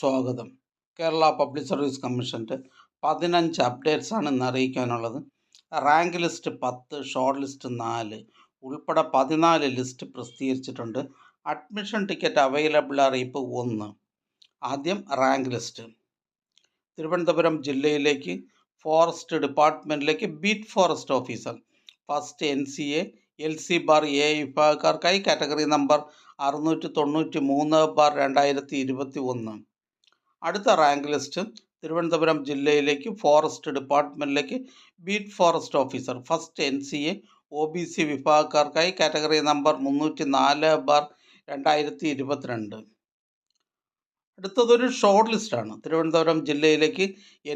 സ്വാഗതം. Kerala public service കമ്മീഷൻ്റെ 15 അപ്ഡേറ്റ്സാണ് ഇന്ന് അറിയിക്കാനുള്ളത്. റാങ്ക് ലിസ്റ്റ് 10, ഷോർട്ട് ലിസ്റ്റ് 4 ഉൾപ്പെടെ 14 ലിസ്റ്റ് പ്രസിദ്ധീകരിച്ചിട്ടുണ്ട്. അഡ്മിഷൻ ടിക്കറ്റ് അവൈലബിൾ അറിയിപ്പ് 1. ആദ്യം റാങ്ക് ലിസ്റ്റ്. തിരുവനന്തപുരം ജില്ലയിലേക്ക് ഫോറസ്റ്റ് ഡിപ്പാർട്ട്മെൻറ്റിലേക്ക് beat forest officer first NCA LC bar A വിഭാഗക്കാർക്കായി കാറ്റഗറി നമ്പർ 693/2021. അടുത്ത റാങ്ക് ലിസ്റ്റ് തിരുവനന്തപുരം ജില്ലയിലേക്ക് ഫോറസ്റ്റ് ഡിപ്പാർട്ട്മെൻറ്റിലേക്ക് beat forest officer first NCA OBC വിഭാഗക്കാർക്കായി കാറ്റഗറി നമ്പർ 304/2022. അടുത്തതൊരു ഷോർട്ട് ലിസ്റ്റാണ്. തിരുവനന്തപുരം ജില്ലയിലേക്ക്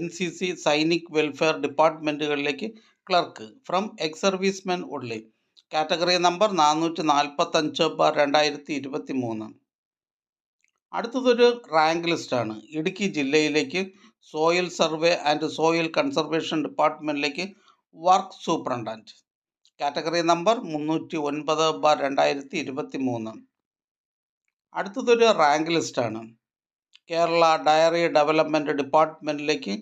NCC സൈനിക് വെൽഫെയർ ഡിപ്പാർട്ട്മെൻറ്റുകളിലേക്ക് clerk from ex servicemen only category number 455/2023. അടുത്തതൊരു റാങ്ക് ലിസ്റ്റാണ്. ഇടുക്കി ജില്ലയിലേക്ക് soil survey and soil conservation ഡിപ്പാർട്ട്മെൻറ്റിലേക്ക് വർക്ക് സൂപ്രണ്ടൻറ്റ് കാറ്റഗറി നമ്പർ 309/2023. അടുത്തതൊരു റാങ്ക് ലിസ്റ്റാണ്. കേരള ഡയറി ഡെവലപ്മെൻറ്റ് ഡിപ്പാർട്ട്മെൻറ്റിലേക്ക്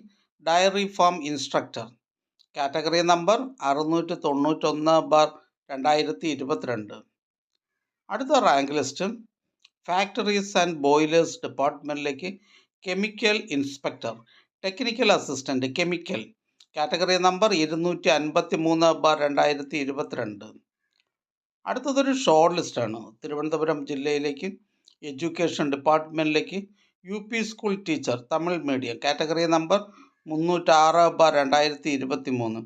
dairy farm instructor category number 691/2022. അടുത്ത rank list factories and boilers ഡിപ്പാർട്ട്മെൻറ്റിലേക്ക് chemical inspector technical assistant chemical category number 253/2022. അടുത്തതൊരു ഷോർട്ട് ലിസ്റ്റാണ്. തിരുവനന്തപുരം ജില്ലയിലേക്ക് എഡ്യൂക്കേഷൻ ഡിപ്പാർട്ട്മെൻറ്റിലേക്ക് UP school teacher Tamil medium category number 306/2023.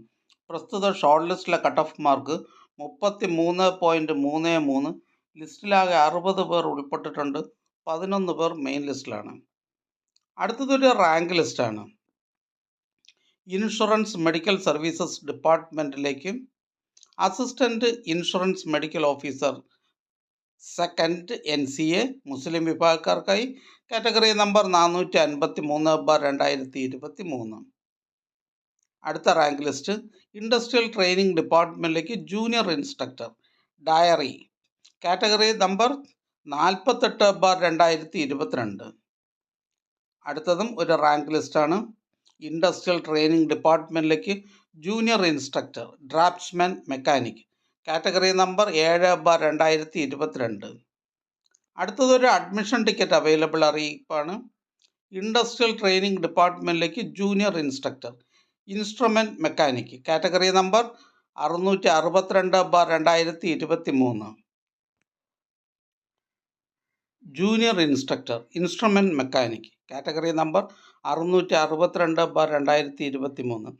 പ്രസ്തുത ഷോർട്ട് ലിസ്റ്റിലെ കട്ട് ഓഫ് മാർക്ക് 33.33. ലിസ്റ്റിലാകെ 60 പേർ ഉൾപ്പെട്ടിട്ടുണ്ട്. 11 പേർ മെയിൻ ലിസ്റ്റിലാണ്. അടുത്തതൊരു റാങ്ക് ലിസ്റ്റാണ്. ഇൻഷുറൻസ് മെഡിക്കൽ സർവീസസ് ഡിപ്പാർട്ട്മെൻറ്റിലേക്ക് assistant insurance medical officer second NCA Muslim വിഭാഗക്കാർക്കായി കാറ്റഗറി നമ്പർ 453/2023. അടുത്ത റാങ്ക് ലിസ്റ്റ് ഇൻഡസ്ട്രിയൽ ട്രെയിനിങ് ഡിപ്പാർട്ട്മെൻറ്റിലേക്ക് junior instructor dairy category number 48/2022. അടുത്തതും ഒരു റാങ്ക് ലിസ്റ്റാണ്. ഇൻഡസ്ട്രിയൽ ട്രെയിനിങ് ഡിപ്പാർട്ട്മെൻറ്റിലേക്ക് junior instructor draftsman mechanic category number 7/2022. അടുത്തതൊരു അഡ്മിഷൻ ടിക്കറ്റ് അവൈലബിൾ അറിയിപ്പാണ്. ഇൻഡസ്ട്രിയൽ ട്രെയിനിങ് ഡിപ്പാർട്ട്മെൻറ്റിലേക്ക് junior instructor instrument mechanic category number 662/2023. Junior instructor instrument mechanic category number 662/2023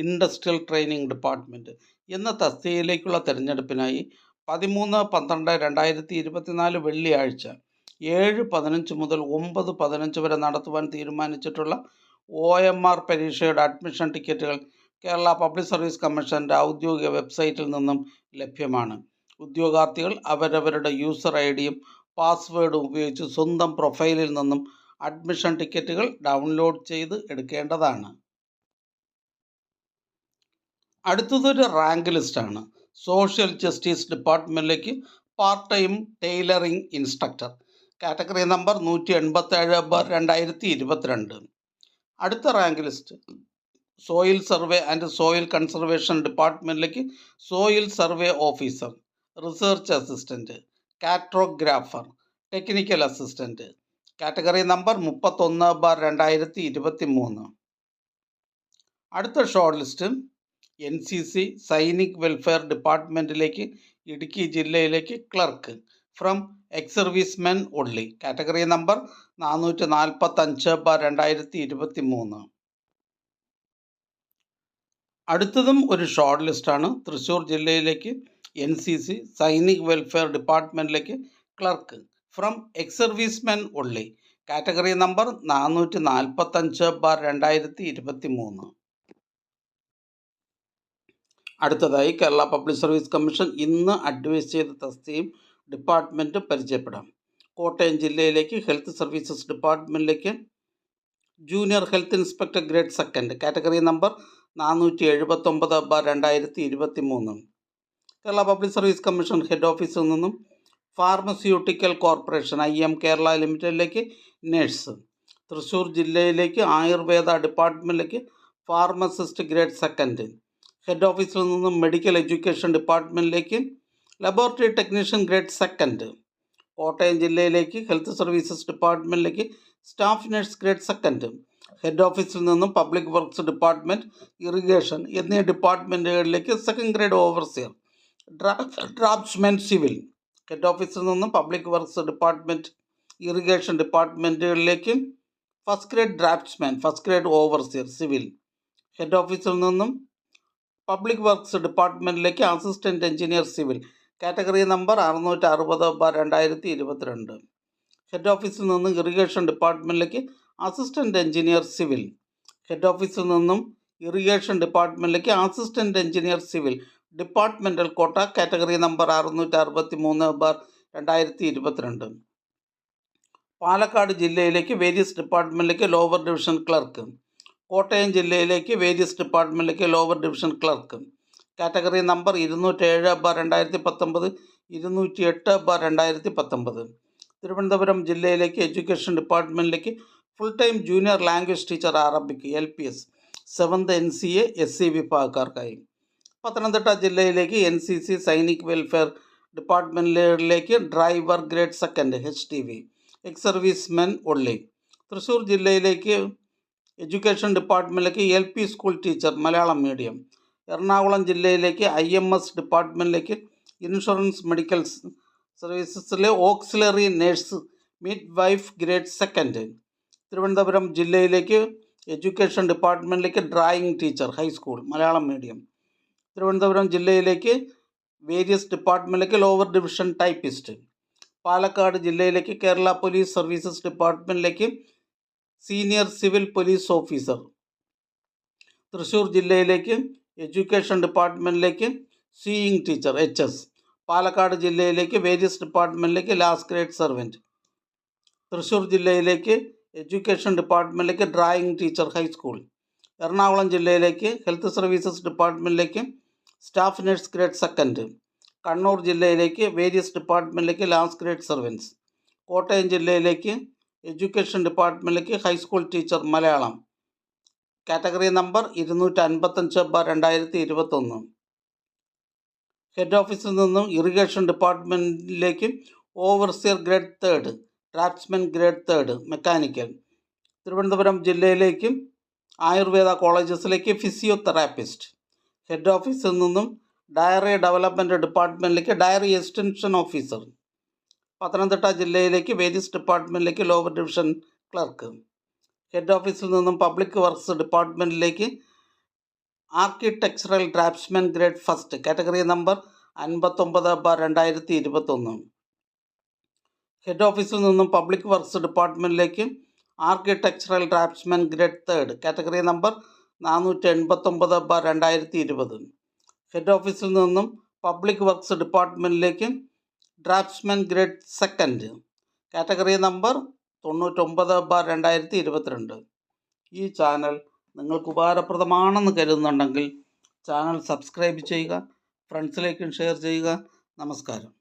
industrial training department എന്ന തസ്തികയിലേക്കുള്ള തിരഞ്ഞെടുപ്പിനായി 13/12/2024 വെള്ളിയാഴ്ച 7:15 മുതൽ 9:15 വരെ നടത്തുവാൻ തീരുമാനിച്ചിട്ടുള്ള OMR പരീക്ഷയുടെ അഡ്മിഷൻ ടിക്കറ്റുകൾ കേരള പബ്ലിക് സർവീസ് കമ്മീഷൻ്റെ ഔദ്യോഗിക വെബ്സൈറ്റിൽ നിന്നും ലഭ്യമാണ്. ഉദ്യോഗാർത്ഥികൾ അവരവരുടെ യൂസർ IDയും പാസ്വേഡും ഉപയോഗിച്ച് സ്വന്തം പ്രൊഫൈലിൽ നിന്നും അഡ്മിഷൻ ടിക്കറ്റുകൾ ഡൗൺലോഡ് ചെയ്ത് എടുക്കേണ്ടതാണ്. അടുത്തതൊരു റാങ്ക് ലിസ്റ്റാണ്. സോഷ്യൽ ജസ്റ്റിസ് ഡിപ്പാർട്ട്മെൻറ്റിലേക്ക് part time tailoring instructor category number 187/2022. അടുത്ത rank list soil survey and soil conservation ഡിപ്പാർട്ട്മെൻറ്റിലേക്ക് soil survey officer research assistant cartographer technical assistant category number 31/2023. അടുത്ത short list NCC Sainik welfare ഡിപ്പാർട്ട്മെൻറ്റിലേക്ക് ഇടുക്കി ജില്ലയിലേക്ക് clerk from ex servicemen only category number 445/2023. അടുത്തതും ഒരു short ലിസ്റ്റാണ്. തൃശ്ശൂർ ജില്ലയിലേക്ക് NCC Sainik welfare ഡിപ്പാർട്ട്മെൻറ്റിലേക്ക് clerk from ex servicemen only category number 445/2023. അടുത്തതായി Kerala public service commission ഇന്ന് അഡ്വൈസ് ചെയ്ത തസ്തികയും ഡിപ്പാർട്ട്മെൻറ്റ് പരിചയപ്പെടാം. കോട്ടയം ജില്ലയിലേക്ക് ഹെൽത്ത് സർവീസസ് ഡിപ്പാർട്ട്മെൻറ്റിലേക്ക് junior health inspector grade second category number 479/2023. Kerala public service commission head ഓഫീസിൽ നിന്നും ഫാർമസ്യൂട്ടിക്കൽ കോർപ്പറേഷൻ IM കേരള ലിമിറ്റഡിലേക്ക് നഴ്സ് തൃശ്ശൂർ ജില്ലയിലേക്ക് ആയുർവേദ ഡിപ്പാർട്ട്മെൻറ്റിലേക്ക് ഫാർമസിസ്റ്റ് ഗ്രേഡ് സെക്കൻഡ്. ഹെഡ് ഓഫീസിൽ നിന്നും മെഡിക്കൽ എഡ്യൂക്കേഷൻ ഡിപ്പാർട്ട്മെൻറ്റിലേക്ക് laboratory technician grade second. Kottayam ജില്ലയിലേക്ക് ഹെൽത്ത് സർവീസസ് ഡിപ്പാർട്ട്മെൻറ്റിലേക്ക് staff nurse grade second. Head ഓഫീസിൽ നിന്നും പബ്ലിക് വർക്ക്സ് ഡിപ്പാർട്ട്മെൻറ്റ്, ഇറിഗേഷൻ എന്നീ ഡിപ്പാർട്ട്മെൻറ്റുകളിലേക്ക് second grade overseer, draftsman civil. Head ഓഫീസിൽ നിന്നും പബ്ലിക് വർക്ക്സ് ഡിപ്പാർട്ട്മെൻറ്റ്, ഇറിഗേഷൻ ഡിപ്പാർട്ട്മെൻറ്റുകളിലേക്ക് first grade draftsman, first grade overseer civil. Head ഓഫീസിൽ നിന്നും പബ്ലിക് വർക്ക്സ് ഡിപ്പാർട്ട്മെൻറ്റിലേക്ക് assistant engineer civil, category number 660/2022. Head ഓഫീസിൽ നിന്നും ഇറിഗേഷൻ ഡിപ്പാർട്ട്മെൻറ്റിലേക്ക് അസിസ്റ്റൻറ്റ് എഞ്ചിനീയർ സിവിൽ. ഹെഡ് ഓഫീസിൽ നിന്നും ഇറിഗേഷൻ ഡിപ്പാർട്ട്മെൻറ്റിലേക്ക് assistant engineer civil, departmental quota, category number 663/2022. Palakkad ജില്ലയിലേക്ക് വേരിയസ് ഡിപ്പാർട്ട്മെൻറ്റിലേക്ക് ലോവർ ഡിവിഷൻ ക്ലർക്ക്. കോട്ടയം ജില്ലയിലേക്ക് വേരിയസ് ഡിപ്പാർട്ട്മെൻറ്റിലേക്ക് lower division clerk, category number 207/2019, 208/2019. Thiruvananthapuram ജില്ലയിലേക്ക് എഡ്യൂക്കേഷൻ ഡിപ്പാർട്ട്മെൻറ്റിലേക്ക് full time junior language teacher Arabic LPS 7th NCA SC വിഭാഗക്കാർക്കായി. പത്തനംതിട്ട ജില്ലയിലേക്ക് NCC സൈനിക് വെൽഫെയർ ഡിപ്പാർട്ട്മെൻറ്റിലേക്ക് driver grade second HTV, ex service men only. Thrissur ജില്ലയിലേക്ക് education ഡിപ്പാർട്ട്മെൻറ്റിലേക്ക് LP school teacher Malayalam medium. Ernakulam ജില്ലയിലേക്ക് IMS ഡിപ്പാർട്ട്മെൻറ്റിലേക്ക് insurance medical സർവീസസിലെ auxiliary nurse midwife grade second. Thiruvananthapuram ജില്ലയിലേക്ക് education ഡിപ്പാർട്ട്മെൻറ്റിലേക്ക് drawing teacher high school Malayalam medium. Thiruvananthapuram ജില്ലയിലേക്ക് വേരിയസ് ഡിപ്പാർട്ട്മെൻറ്റിലേക്ക് ലോവർ ഡിവിഷൻ ടൈപ്പിസ്റ്റ്. പാലക്കാട് ജില്ലയിലേക്ക് Kerala police services ഡിപ്പാർട്ട്മെൻറ്റിലേക്ക് senior civil police officer. Thrissur ജില്ലയിലേക്ക് എഡ്യൂക്കേഷൻ ഡിപ്പാർട്ട്മെൻറ്റിലേക്ക് സീയിങ് ടീച്ചർ HS. പാലക്കാട് ജില്ലയിലേക്ക് വേരിയസ് ഡിപ്പാർട്ട്മെൻറ്റിലേക്ക് ലാസ്റ്റ് ഗ്രേഡ് സർവൻറ്റ്. തൃശ്ശൂർ ജില്ലയിലേക്ക് എഡ്യൂക്കേഷൻ ഡിപ്പാർട്ട്മെൻറ്റിലേക്ക് ഡ്രായിങ് ടീച്ചർ ഹൈസ്കൂൾ. എറണാകുളം ജില്ലയിലേക്ക് ഹെൽത്ത് സർവീസസ് ഡിപ്പാർട്ട്മെൻറ്റിലേക്ക് staff nurse grade second. Kannur ജില്ലയിലേക്ക് വേരിയസ് ഡിപ്പാർട്ട്മെൻറ്റിലേക്ക് ലാസ്റ്റ് ഗ്രേഡ് സർവൻസ്. കോട്ടയം ജില്ലയിലേക്ക് എഡ്യൂക്കേഷൻ ഡിപ്പാർട്ട്മെൻറ്റിലേക്ക് high school teacher Malayalam, category number 255/2021. Head ഓഫീസിൽ നിന്നും ഇറിഗേഷൻ ഡിപ്പാർട്ട്മെൻറ്റിലേക്ക് overseer grade third, draftsman grade third mechanical. Thiruvananthapuram ജില്ലയിലേക്ക് ആയുർവേദ കോളേജസിലേക്ക് ഫിസിയോതെറാപ്പിസ്റ്റ്. ഹെഡ് ഓഫീസിൽ നിന്നും ഡയറി ഡെവലപ്മെൻറ്റ് ഡിപ്പാർട്ട്മെൻറ്റിലേക്ക് ഡയറി എക്സ്റ്റൻഷൻ ഓഫീസർ. പത്തനംതിട്ട ജില്ലയിലേക്ക് വേരിയസ് ഡിപ്പാർട്ട്മെൻറ്റിലേക്ക് ലോവർ ഡിവിഷൻ ക്ലർക്ക്. ഹെഡ് ഓഫീസിൽ നിന്നും പബ്ലിക് വർക്ക്സ് ഡിപ്പാർട്ട്മെൻറ്റിലേക്ക് architectural draftsman grade first, category number 59/2021. Head ഓഫീസിൽ നിന്നും പബ്ലിക് വർക്ക്സ് ഡിപ്പാർട്ട്മെൻറ്റിലേക്ക് architectural draftsman grade third, category number 489/2020. Head ഓഫീസിൽ നിന്നും പബ്ലിക് വർക്ക്സ് ഡിപ്പാർട്ട്മെൻറ്റിലേക്ക് draftsman grade second, category number 99/2022. ഈ ചാനൽ നിങ്ങൾക്ക് ഉപകാരപ്രദമാണെന്ന് കരുതുന്നുണ്ടെങ്കിൽ ചാനൽ സബ്സ്ക്രൈബ് ചെയ്യുക, ഫ്രണ്ട്സിലേക്കും ഷെയർ ചെയ്യുക. നമസ്കാരം.